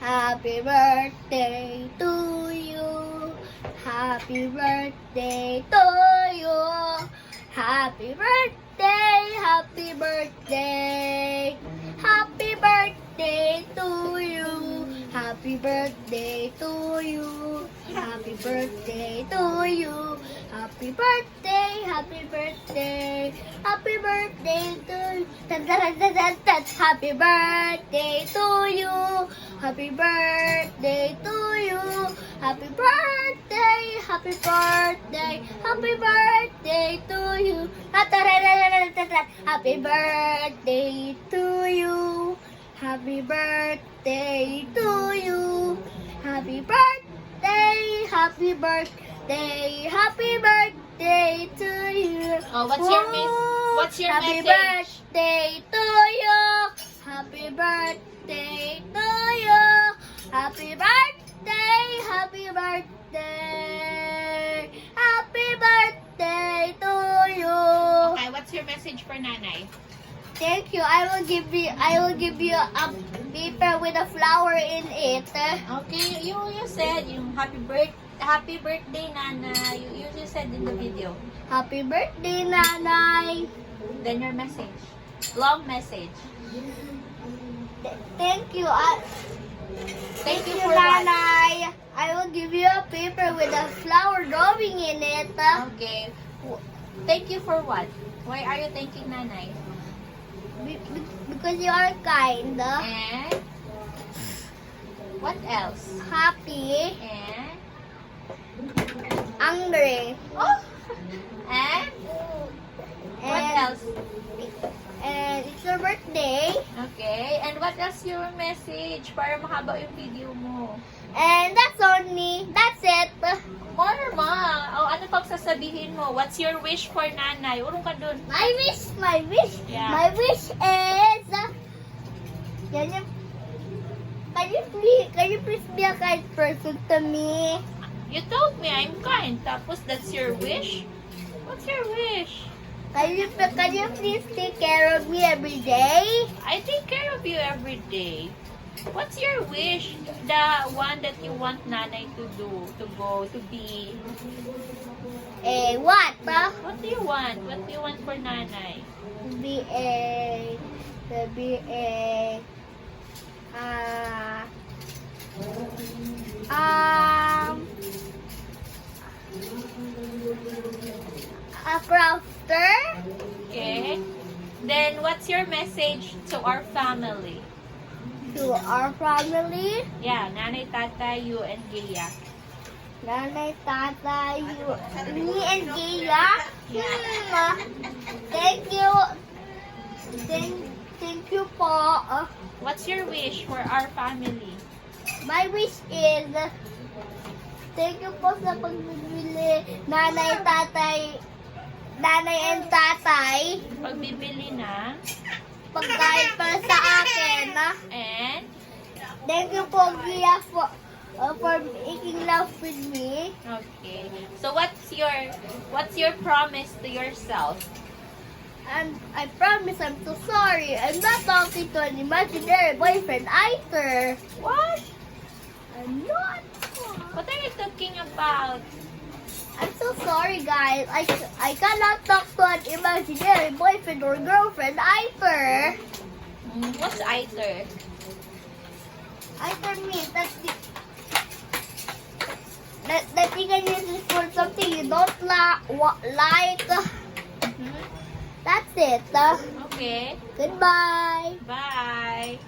Happy birthday to you. Happy birthday to you. Happy birthday, happy birthday. Happy birthday to you. Happy birthday to you. Happy birthday to you. Happy birthday, happy birthday. Happy birthday to you. Happy birthday to you. Happy birthday to you. Happy birthday, happy birthday. Happy birthday to you. Happy birthday to you. Happy birthday to you. Happy birthday, happy birthday, happy birthday to you. Oh, what's your Happy message? birthday to you. Happy birthday to you. Happy birthday, happy birthday. Happy birthday to you. Okay, what's your message for nanay? Thank you. I will give you a paper with a flower in it. Okay, you said yung happy birthday nana. You just said in the video. Happy birthday, Nanay. Then your message. Long message. Thank you. Thank you for Nanay. I will give you a paper with a flower drawing in it. Okay. Thank you for what? Why are you thanking nanay? Because you are kind, And what else? happy, And angry, oh, and what and, else? and it's your birthday. Okay. And what else your message para mahaba yung video mo? And that's only. That's it. More ma. Oh, ano pang sasabihin mo? What's your wish for nanay? Urong ka dun. My wish Yeah. is, can you please be a kind person to me? You told me I'm kind. Tapos that's your wish? What's your wish? Can you please take care of me every day? I take care of you every day. What's your wish? The one that you want nanay to do, to go, to be. What? What do you want? What do you want for nanay? To be a, a crafter? Okay. Then what's your message to our family? To our family, Yeah, nanay, tata, you, and Gia. Nanay, Tata, me and Gia. Thank you. Thank you po. What's your wish for our family? My wish is, thank you po sa pagbibili, nanay and tatay, Pagbibili na. pagkain para sa akin. And Thank you po, Gia, for making love with me. okay. So what's your promise to yourself? And I promise I'm so sorry. I'm not talking to an imaginary boyfriend either. What? I'm not. What are you talking about? I'm so sorry, guys. I cannot talk to an imaginary boyfriend or girlfriend either. What's either? Either means that you can use it for something you don't like. That's it. Okay. Goodbye. Bye.